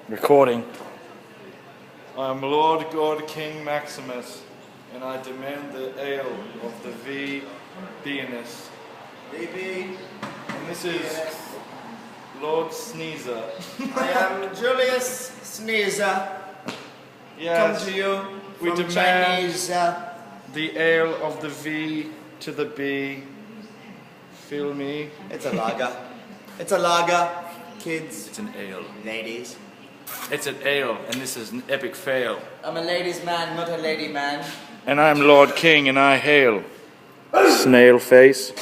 Recording. I am Lord God King Maximus, and I demand the ale of the V Beanus. BB. And this is Lord Sneezer. I am Julius Sneezer. Yes, Come to you we from demand Chinese. the ale of the V to the B. Feel me? It's a lager. It's a lager, kids, It's an ale. ladies. It's an ale, and this is an epic fail. I'm a ladies' man, not a lady man. And I'm Lord King, and I hail. Snail face.